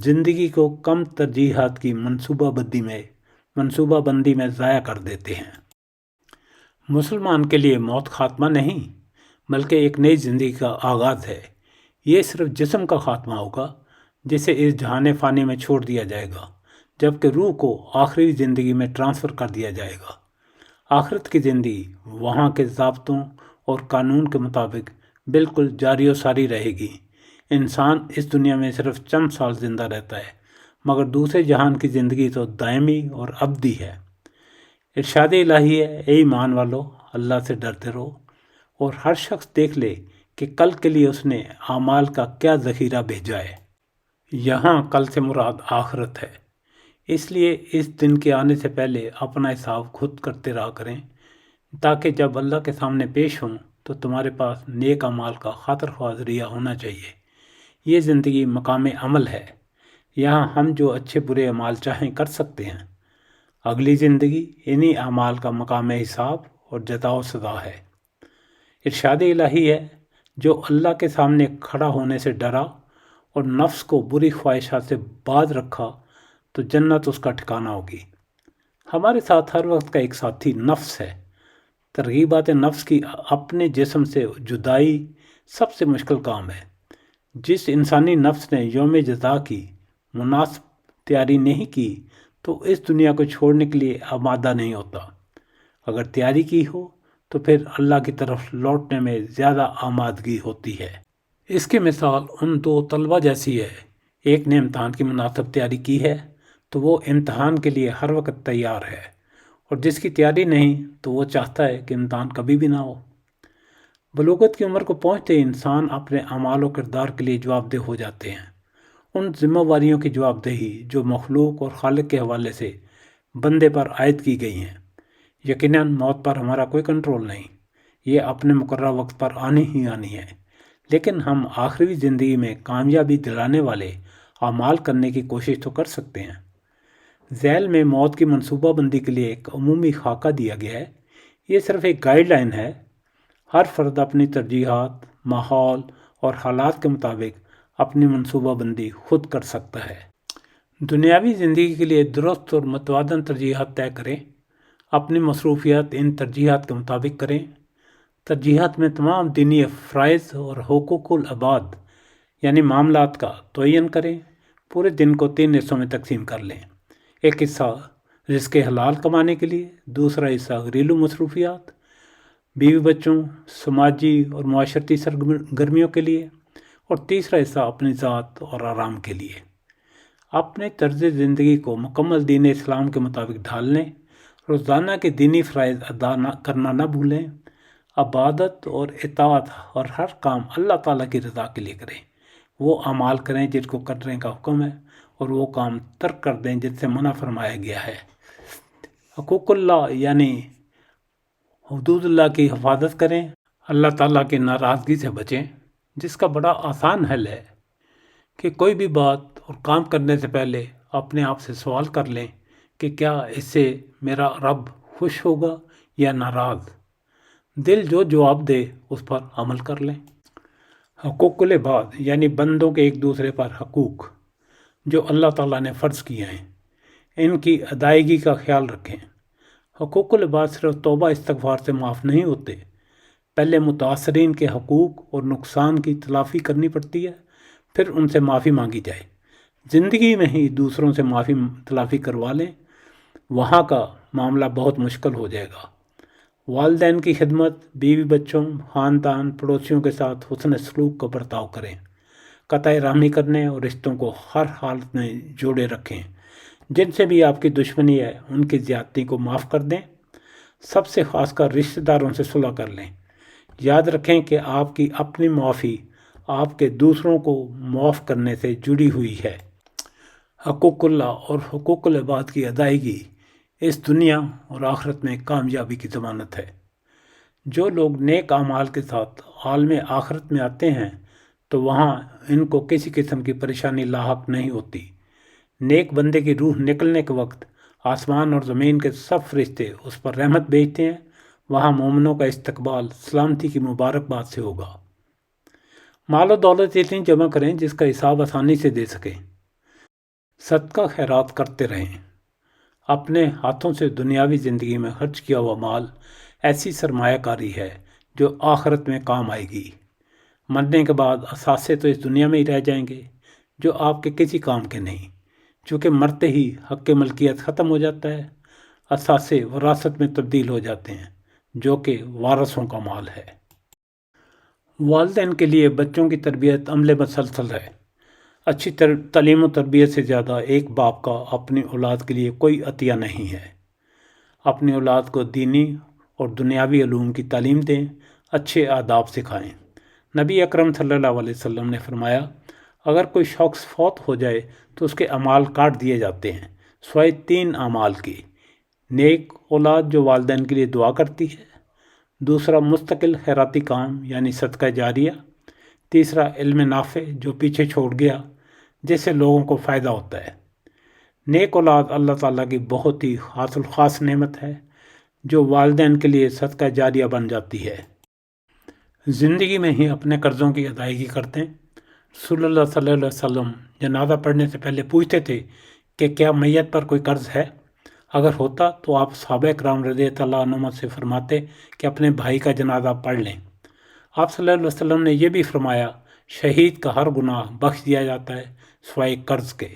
زندگی کو کم ترجیحات کی منصوبہ بندی میں ضائع کر دیتے ہیں۔ مسلمان کے لیے موت خاتمہ نہیں بلکہ ایک نئی زندگی کا آغاز ہے۔ یہ صرف جسم کا خاتمہ ہوگا جسے اس جہان فانی میں چھوڑ دیا جائے گا، جبکہ روح کو آخری زندگی میں ٹرانسفر کر دیا جائے گا۔ آخرت کی زندگی وہاں کے ضابطوں اور قانون کے مطابق بالکل جاری و ساری رہے گی۔ انسان اس دنیا میں صرف چند سال زندہ رہتا ہے، مگر دوسرے جہان کی زندگی تو دائمی اور ابدی ہے۔ ارشاد الہی ہے، اے ایمان والو، اللہ سے ڈرتے رہو اور ہر شخص دیکھ لے کہ کل کے لیے اس نے اعمال کا کیا ذخیرہ بھیجا ہے۔ یہاں کل سے مراد آخرت ہے، اس لیے اس دن کے آنے سے پہلے اپنا حساب خود کرتے رہا کریں، تاکہ جب اللہ کے سامنے پیش ہوں تو تمہارے پاس نیک اعمال کا خاطر خواہ ذریعہ ہونا چاہیے۔ یہ زندگی مقام عمل ہے، یہاں ہم جو اچھے برے اعمال چاہیں کر سکتے ہیں۔ اگلی زندگی انہی اعمال کا مقام حساب اور جزا و سزا ہے۔ ارشاد الہی ہے، جو اللہ کے سامنے کھڑا ہونے سے ڈرا اور نفس کو بری خواہشات سے باز رکھا تو جنت اس کا ٹھکانہ ہوگی۔ ہمارے ساتھ ہر وقت کا ایک ساتھی نفس ہے۔ ترغیبات نفس کی اپنے جسم سے جدائی سب سے مشکل کام ہے۔ جس انسانی نفس نے یوم جزا کی مناسب تیاری نہیں کی تو اس دنیا کو چھوڑنے کے لیے آمادہ نہیں ہوتا۔ اگر تیاری کی ہو تو پھر اللہ کی طرف لوٹنے میں زیادہ آمادگی ہوتی ہے۔ اس کی مثال ان دو طلبہ جیسی ہے، ایک نے امتحان کی مناسب تیاری کی ہے تو وہ امتحان کے لیے ہر وقت تیار ہے، اور جس کی تیاری نہیں تو وہ چاہتا ہے کہ امتحان کبھی بھی نہ ہو۔ بلوغت کی عمر کو پہنچتے ہی انسان اپنے اعمال و کردار کے لیے جواب دہ ہو جاتے ہیں۔ ان ذمہ داریوں کی جواب دہی جو مخلوق اور خالق کے حوالے سے بندے پر عائد کی گئی ہیں۔ یقیناً موت پر ہمارا کوئی کنٹرول نہیں، یہ اپنے مقررہ وقت پر آنی ہی آنی ہے، لیکن ہم آخری زندگی میں کامیابی دلانے والے اعمال کرنے کی کوشش تو کر سکتے ہیں۔ ذیل میں موت کی منصوبہ بندی کے لیے ایک عمومی خاکہ دیا گیا ہے۔ یہ صرف ایک گائیڈ لائن ہے۔ ہر فرد اپنی ترجیحات، ماحول اور حالات کے مطابق اپنی منصوبہ بندی خود کر سکتا ہے۔ دنیاوی زندگی کے لیے درست اور متوازن ترجیحات طے کریں۔ اپنی مصروفیات ان ترجیحات کے مطابق کریں۔ ترجیحات میں تمام دینی فرائض اور حقوق العباد یعنی معاملات کا تعین کریں۔ پورے دن کو 3 حصوں میں تقسیم کر لیں۔ ایک حصہ رزق حلال کمانے کے لیے، دوسرا حصہ گھریلو مصروفیات، بیوی بچوں، سماجی اور معاشرتی سرگرمیوں کے لیے، اور تیسرا حصہ اپنی ذات اور آرام کے لیے۔ اپنے طرز زندگی کو مکمل دین اسلام کے مطابق ڈھال لیں۔ روزانہ کے دینی فرائض ادا کرنا نہ بھولیں۔ عبادت اور اطاعت اور ہر کام اللہ تعالیٰ کی رضا کے لیے کریں۔ وہ اعمال کریں جن کو کرنے کا حکم ہے، اور وہ کام ترک کر دیں جن سے منع فرمایا گیا ہے۔ حقوق اللہ یعنی حدود اللہ کی حفاظت کریں۔ اللہ تعالیٰ کی ناراضگی سے بچیں، جس کا بڑا آسان حل ہے کہ کوئی بھی بات اور کام کرنے سے پہلے اپنے آپ سے سوال کر لیں کہ کیا اس سے میرا رب خوش ہوگا یا ناراض۔ دل جو جواب دے اس پر عمل کر لیں۔ حقوق العباد یعنی بندوں کے ایک دوسرے پر حقوق جو اللہ تعالیٰ نے فرض کیے ہیں، ان کی ادائیگی کا خیال رکھیں۔ حقوق العباد صرف توبہ استغفار سے معاف نہیں ہوتے، پہلے متاثرین کے حقوق اور نقصان کی تلافی کرنی پڑتی ہے، پھر ان سے معافی مانگی جائے۔ زندگی میں ہی دوسروں سے معافی تلافی کروا لیں، وہاں کا معاملہ بہت مشکل ہو جائے گا۔ والدین کی خدمت، بیوی بچوں، خاندان، پڑوسیوں کے ساتھ حسن سلوک کا برتاؤ کریں۔ قطع رحمی کرنے اور رشتوں کو ہر حالت میں جوڑے رکھیں۔ جن سے بھی آپ کی دشمنی ہے ان کی زیادتی کو معاف کر دیں۔ سب سے خاص کر رشتہ داروں سے صلح کر لیں۔ یاد رکھیں کہ آپ کی اپنی معافی آپ کے دوسروں کو معاف کرنے سے جڑی ہوئی ہے۔ حقوق اللہ اور حقوق العباد کی ادائیگی اس دنیا اور آخرت میں کامیابی کی ضمانت ہے۔ جو لوگ نیک اعمال کے ساتھ عالم آخرت میں آتے ہیں تو وہاں ان کو کسی قسم کی پریشانی لاحق نہیں ہوتی۔ نیک بندے کی روح نکلنے کے وقت آسمان اور زمین کے سب فرشتے اس پر رحمت بھیجتے ہیں۔ وہاں مومنوں کا استقبال سلامتی کی مبارکباد سے ہوگا۔ مال و دولت اتنی جمع کریں جس کا حساب آسانی سے دے سکیں۔ صدقہ خیرات کرتے رہیں۔ اپنے ہاتھوں سے دنیاوی زندگی میں خرچ کیا ہوا مال ایسی سرمایہ کاری ہے جو آخرت میں کام آئے گی۔ مرنے کے بعد اثاثے تو اس دنیا میں ہی رہ جائیں گے جو آپ کے کسی کام کے نہیں، چونکہ مرتے ہی حق ملکیت ختم ہو جاتا ہے۔ اثاثے وراثت میں تبدیل ہو جاتے ہیں جو کہ وارثوں کا مال ہے۔ والدین کے لیے بچوں کی تربیت عمل مسلسل ہے۔ اچھی تعلیم و تربیت سے زیادہ ایک باپ کا اپنی اولاد کے لیے کوئی عطیہ نہیں ہے۔ اپنی اولاد کو دینی اور دنیاوی علوم کی تعلیم دیں، اچھے آداب سکھائیں۔ نبی اکرم صلی اللہ علیہ وسلم نے فرمایا، اگر کوئی شخص فوت ہو جائے تو اس کے اعمال کاٹ دیے جاتے ہیں سوائے 3 اعمال کی: نیک اولاد جو والدین کے لیے دعا کرتی ہے، دوسرا مستقل خیراتی کام یعنی صدقہ جاریہ، تیسرا علم نافع جو پیچھے چھوڑ گیا جس سے لوگوں کو فائدہ ہوتا ہے۔ نیک اولاد اللہ تعالیٰ کی بہت ہی خاص الخاص نعمت ہے جو والدین کے لیے صدقہ جاریہ بن جاتی ہے۔ زندگی میں ہی اپنے قرضوں کی ادائیگی کرتے ہیں۔ رسول اللہ صلی اللہ علیہ وسلم جنازہ پڑھنے سے پہلے پوچھتے تھے کہ کیا میت پر کوئی قرض ہے؟ اگر ہوتا تو آپ صحابہ کرام رضی اللہ عنہم سے فرماتے کہ اپنے بھائی کا جنازہ پڑھ لیں۔ آپ صلی اللہ علیہ وسلم نے یہ بھی فرمایا، شہید کا ہر گناہ بخش دیا جاتا ہے سوائے قرض کے۔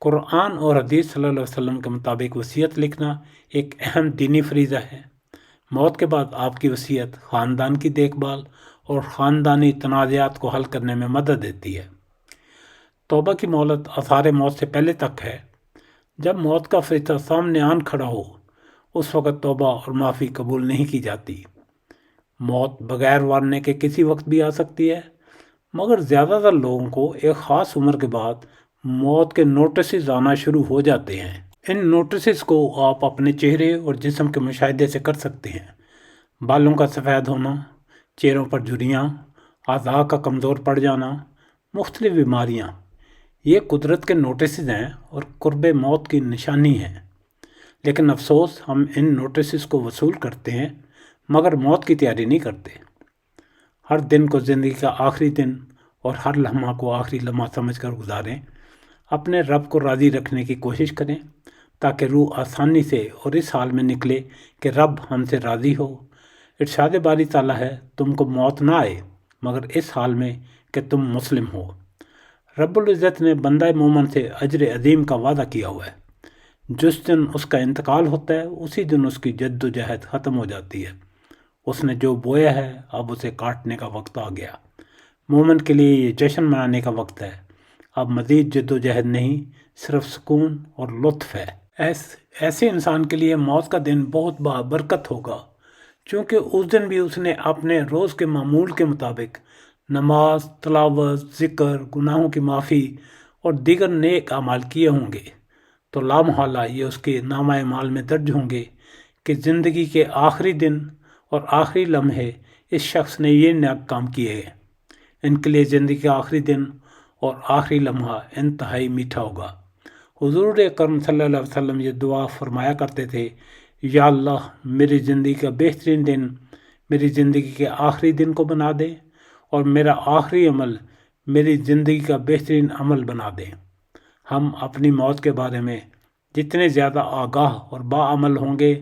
قرآن اور حدیث صلی اللہ علیہ وسلم کے مطابق وصیت لکھنا ایک اہم دینی فریضہ ہے۔ موت کے بعد آپ کی وصیت خاندان کی دیکھ بھال اور خاندانی تنازعات کو حل کرنے میں مدد دیتی ہے۔ توبہ کی مہلت آثار موت سے پہلے تک ہے۔ جب موت کا فرشتہ سامنے آن کھڑا ہو اس وقت توبہ اور معافی قبول نہیں کی جاتی۔ موت بغیر وارنے کے کسی وقت بھی آ سکتی ہے، مگر زیادہ تر لوگوں کو ایک خاص عمر کے بعد موت کے نوٹسز آنا شروع ہو جاتے ہیں۔ ان نوٹسز کو آپ اپنے چہرے اور جسم کے مشاہدے سے کر سکتے ہیں۔ بالوں کا سفید ہونا، چہروں پر جھریاں، اعضاء کا کمزور پڑ جانا، مختلف بیماریاں، یہ قدرت کے نوٹسز ہیں اور قرب موت کی نشانی ہیں۔ لیکن افسوس، ہم ان نوٹسز کو وصول کرتے ہیں مگر موت کی تیاری نہیں کرتے۔ ہر دن کو زندگی کا آخری دن اور ہر لمحہ کو آخری لمحہ سمجھ کر گزاریں۔ اپنے رب کو راضی رکھنے کی کوشش کریں تاکہ روح آسانی سے اور اس حال میں نکلے کہ رب ہم سے راضی ہو۔ ارشاد باری تعالیٰ ہے، تم کو موت نہ آئے مگر اس حال میں کہ تم مسلم ہو۔ رب العزت نے بندہ مومن سے اجر عظیم کا وعدہ کیا ہوا ہے۔ جس دن اس کا انتقال ہوتا ہے اسی دن اس کی جد و جہد ختم ہو جاتی ہے۔ اس نے جو بویا ہے اب اسے کاٹنے کا وقت آ گیا۔ مومن کے لیے یہ جشن منانے کا وقت ہے۔ اب مزید جد و جہد نہیں، صرف سکون اور لطف ہے۔ ایسے انسان کے لیے موت کا دن بہت بابرکت ہوگا، چونکہ اس دن بھی اس نے اپنے روز کے معمول کے مطابق نماز، تلاوت، ذکر، گناہوں کی معافی اور دیگر نیک اعمال کیے ہوں گے، تو لامحالہ یہ اس کے نامہ اعمال میں درج ہوں گے کہ زندگی کے آخری دن اور آخری لمحے اس شخص نے یہ نیک کام کیے ہیں۔ ان کے لیے زندگی کا آخری دن اور آخری لمحہ انتہائی میٹھا ہوگا۔ حضور اکرم صلی اللہ علیہ وسلم یہ دعا فرمایا کرتے تھے، یا اللہ میری زندگی کا بہترین دن میری زندگی کے آخری دن کو بنا دے اور میرا آخری عمل میری زندگی کا بہترین عمل بنا دے۔ ہم اپنی موت کے بارے میں جتنے زیادہ آگاہ اور باعمل ہوں گے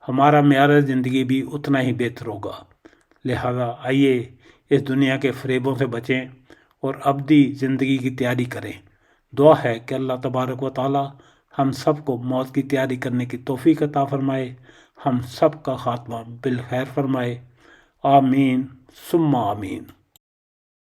ہمارا معیار زندگی بھی اتنا ہی بہتر ہوگا۔ لہذا آئیے اس دنیا کے فریبوں سے بچیں اور ابدی زندگی کی تیاری کریں۔ دعا ہے کہ اللہ تبارک و تعالی ہم سب کو موت کی تیاری کرنے کی توفیق عطا فرمائے، ہم سب کا خاتمہ بالخیر فرمائے۔ آمین ثم آمین۔